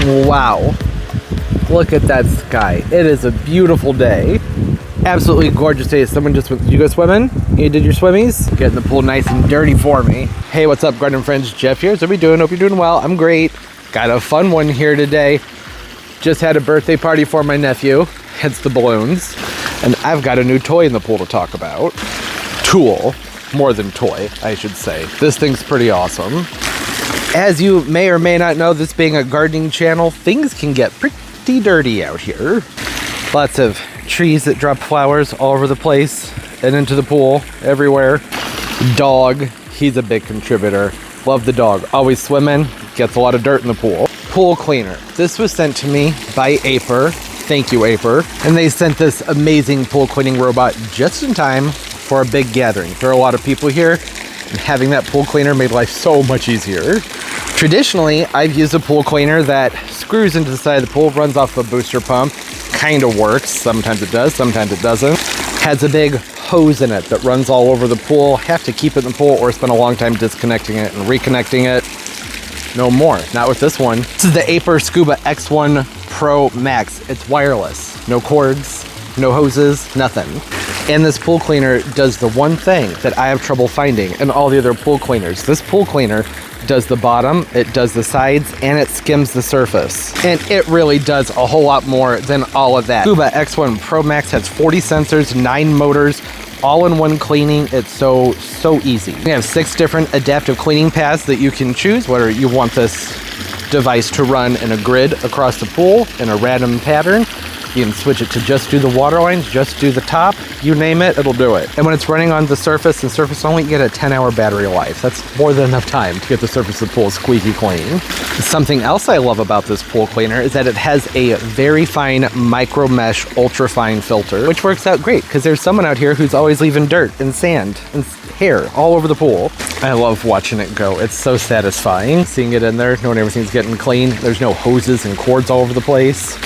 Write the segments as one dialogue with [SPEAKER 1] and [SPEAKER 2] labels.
[SPEAKER 1] Wow. Look at that sky. It is a beautiful day. Absolutely gorgeous day. Someone just went, did you go swimming? You did your swimmies? Getting the pool nice and dirty for me. Hey, what's up, garden friends? Jeff here. So what are we doing? Hope you're doing well. I'm great. Got a fun one here today. Just had a birthday party for my nephew, hence the balloons. And I've got a new toy in the pool to talk about. Tool, more than toy, I should say. This thing's pretty awesome. As you may or may not know, this being a gardening channel, things can get pretty dirty out here. Lots of trees that drop flowers all over the place and into the pool everywhere. Dog, he's a big contributor. Love the dog. Always swimming, gets a lot of dirt in the pool. Pool cleaner. This was sent to me by Aiper. Thank you, Aiper. And they sent this amazing pool cleaning robot just in time for a big gathering. There are a lot of people here, and having that pool cleaner made life so much easier. Traditionally, I've used a pool cleaner that screws into the side of the pool, runs off a booster pump. Kind of works. Sometimes it does, sometimes it doesn't. Has a big hose in it that runs all over the pool. Have to keep it in the pool or spend a long time disconnecting it and reconnecting it. No more. Not with this one. This is the Aiper Scuba X1 Pro Max. It's wireless. No cords, no hoses, nothing. And this pool cleaner does the one thing that I have trouble finding in all the other pool cleaners. This pool cleaner does the bottom, it does the sides, and it skims the surface. And it really does a whole lot more than all of that. Scuba X1 Pro Max has 40 sensors, 9 motors, all in one cleaning. It's so easy. We have 6 different adaptive cleaning paths that you can choose, whether you want this device to run in a grid across the pool in a random pattern. You can switch it to just do the water lines, just do the top, you name it, it'll do it. And when it's running on the surface and surface only, you get a 10-hour battery life. That's more than enough time to get the surface of the pool squeaky clean. Something else I love about this pool cleaner is that it has a very fine micro mesh ultra fine filter, which works out great because there's someone out here who's always leaving dirt and sand and hair all over the pool. I love watching it go. It's so satisfying seeing it in there, knowing everything's getting clean. There's no hoses and cords all over the place.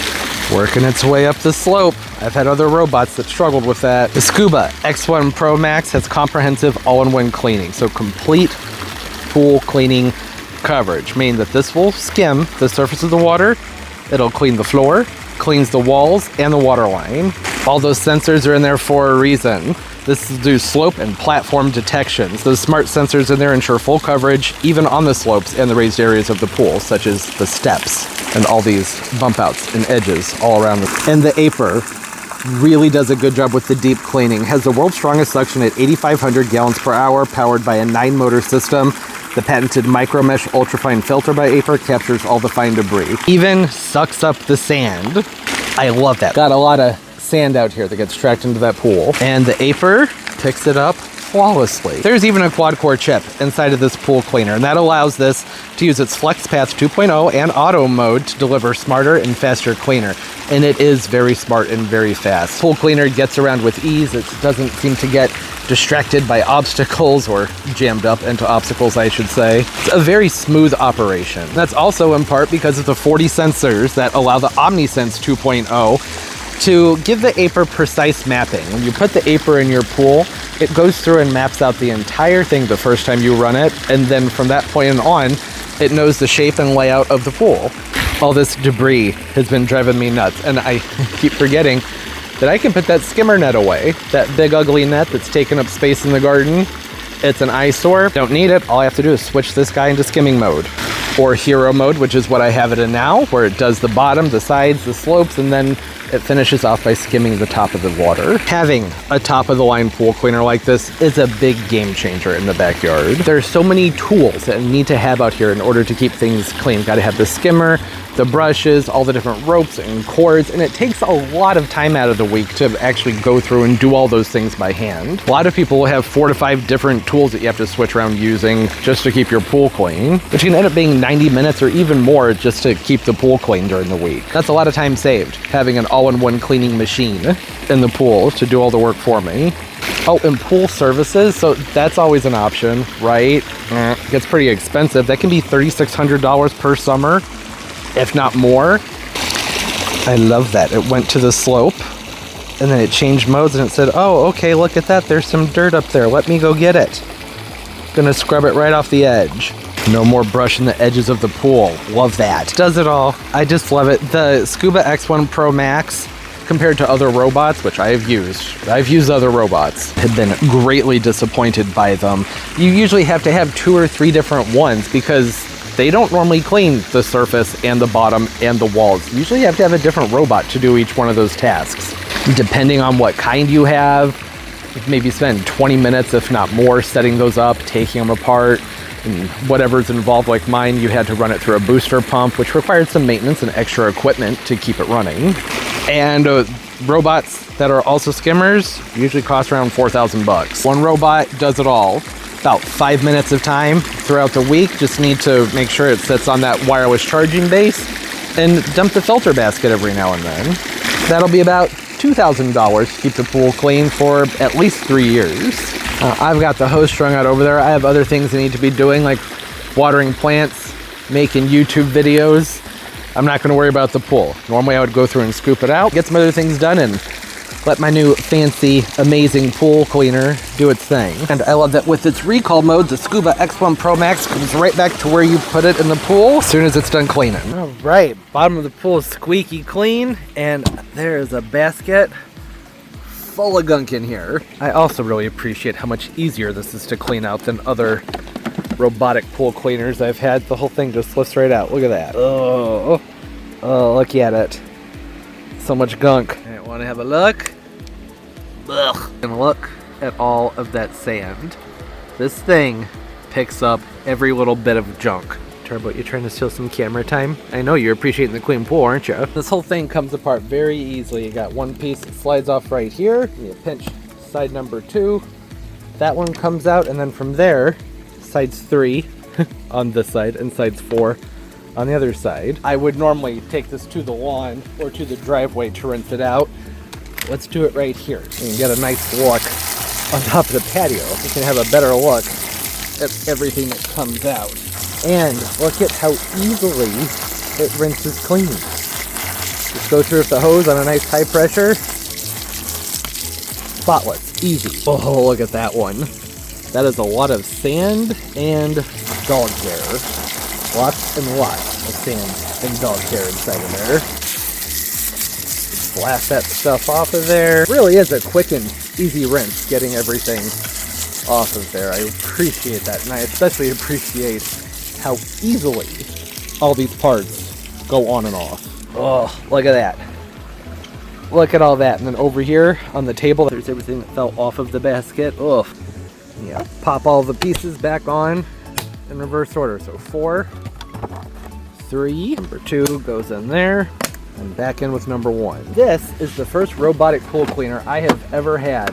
[SPEAKER 1] Working its way up the slope. I've had other robots that struggled with that. The Scuba X1 Pro Max has comprehensive all-in-one cleaning, so complete pool cleaning coverage, meaning that this will skim the surface of the water, it'll clean the floor, cleans the walls and the water line. All those sensors are in there for a reason. This will do slope and platform detections. Those smart sensors in there ensure full coverage, even on the slopes and the raised areas of the pool, such as the steps and all these bump outs and edges all around. And the Aiper really does a good job with the deep cleaning. Has the world's strongest suction at 8,500 gallons per hour, powered by a 9-motor system. The patented micro mesh ultrafine filter by Aiper captures all the fine debris. Even sucks up the sand. I love that. Got a lot of sand out here that gets tracked into that pool. And the Aiper picks it up flawlessly. There's even a quad core chip inside of this pool cleaner, and that allows this to use its FlexPath 2.0 and auto mode to deliver smarter and faster cleaner. And it is very smart and very fast. Pool cleaner gets around with ease. It doesn't seem to get distracted by obstacles, or jammed up into obstacles, I should say. It's a very smooth operation. That's also in part because of the 40 sensors that allow the OmniSense 2.0 to give the Aiper precise mapping. When you put the Aiper in your pool, it goes through and maps out the entire thing the first time you run it, and then from that point on, it knows the shape and layout of the pool. All this debris has been driving me nuts, and I keep forgetting that I can put that skimmer net away, that big ugly net that's taking up space in the garden. It's an eyesore. Don't need it. All I have to do is switch this guy into skimming mode, or hero mode, which is what I have it in now, where it does the bottom, the sides, the slopes, and then it finishes off by skimming the top of the water. Having a top-of-the-line pool cleaner like this is a big game changer in the backyard. There's so many tools that you need to have out here in order to keep things clean. Got to have the skimmer, the brushes, all the different ropes and cords, and it takes a lot of time out of the week to actually go through and do all those things by hand. A lot of people will have 4 to 5 different tools that you have to switch around using just to keep your pool clean, which can end up being 90 minutes or even more just to keep the pool clean during the week. That's a lot of time saved, having an all-in-one cleaning machine in the pool to do all the work for me. Oh, and pool services, so that's always an option, right? It gets pretty expensive. That can be $3,600 per summer, if not more. I love that. It went to the slope, and then it changed modes, and it said, oh, okay, look at that. There's some dirt up there. Let me go get it. Gonna scrub it right off the edge. No more brushing the edges of the pool. Love that. Does it all. I just love it. The Scuba X1 Pro Max, compared to other robots, which I've used other robots, have been greatly disappointed by them. You usually have to have 2 or 3 different ones because they don't normally clean the surface and the bottom and the walls. You usually have to have a different robot to do each one of those tasks. Depending on what kind you have, maybe spend 20 minutes, if not more, setting those up, taking them apart, and whatever's involved. Like mine, you had to run it through a booster pump, which required some maintenance and extra equipment to keep it running. And robots that are also skimmers usually cost around 4,000 bucks. One robot does it all. About 5 minutes of time throughout the week. Just need to make sure it sits on that wireless charging base and dump the filter basket every now and then. That'll be about $2,000 to keep the pool clean for at least 3 years. I've got the hose strung out over there. I have other things I need to be doing, like watering plants, making YouTube videos. I'm not going to worry about the pool. Normally I would go through and scoop it out, get some other things done, and let my new fancy, amazing pool cleaner do its thing. And I love that with its recall mode, the Scuba X1 Pro Max comes right back to where you put it in the pool as soon as it's done cleaning. All right, bottom of the pool is squeaky clean, and there is a basket full of gunk in here. I also really appreciate how much easier this is to clean out than other robotic pool cleaners I've had. The whole thing just lifts right out. Look at that. Oh, look at it. So much gunk. I want to have a look. Ugh. And look at all of that sand. This thing picks up every little bit of junk. Turbo, you trying to steal some camera time? I know you're appreciating the clean pool, aren't you? This whole thing comes apart very easily. You got one piece that slides off right here. You pinch side number 2. That one comes out, and then from there, sides 3 on this side and sides 4 on the other side. I would normally take this to the lawn or to the driveway to rinse it out. Let's do it right here. You can get a nice look on top of the patio. You can have a better look at everything that comes out. And look at how easily it rinses clean. Just go through with the hose on a nice high pressure. Spotless, easy. Oh, look at that one. That is a lot of sand and dog hair. Lots and lots of sand and dog hair inside of there. Just blast that stuff off of there. It really is a quick and easy rinse getting everything off of there. I appreciate that, and I especially appreciate how easily all these parts go on and off. Oh, look at that. Look at all that. And then over here on the table, there's everything that fell off of the basket. Ugh. Yeah, pop all the pieces back on in reverse order. So 4, 3, number 2 goes in there, and back in with number 1. This is the first robotic pool cleaner I have ever had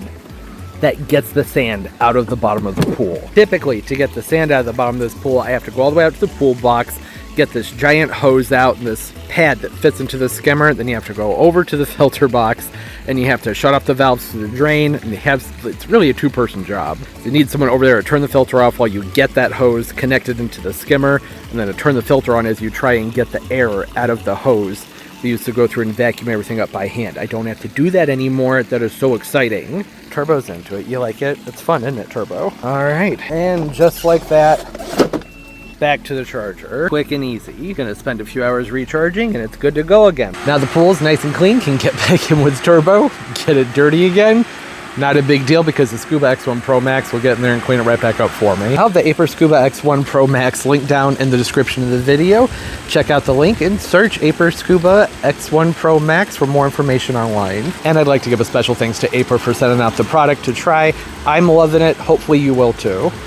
[SPEAKER 1] that gets the sand out of the bottom of the pool. Typically, to get the sand out of the bottom of this pool, I have to go all the way out to the pool box, get this giant hose out and this pad that fits into the skimmer. Then you have to go over to the filter box and you have to shut off the valves to the drain, and it's really a 2-person job. You need someone over there to turn the filter off while you get that hose connected into the skimmer, and then to turn the filter on as you try and get the air out of the hose. We used to go through and vacuum everything up by hand. I don't have to do that anymore. That is so exciting. Turbo's into it. You like it? It's fun, isn't it, Turbo? All right, and just like that, back to the charger. Quick and easy. You're gonna spend a few hours recharging and it's good to go again. Now the pool's nice and clean. Can get back in with Turbo, get it dirty again. Not a big deal because the Scuba X1 Pro Max will get in there and clean it right back up for me. I'll have the Aiper Scuba X1 Pro Max link down in the description of the video. Check out the link and search Aiper Scuba X1 Pro Max for more information online. And I'd like to give a special thanks to Aiper for sending out the product to try. I'm loving it. Hopefully you will too.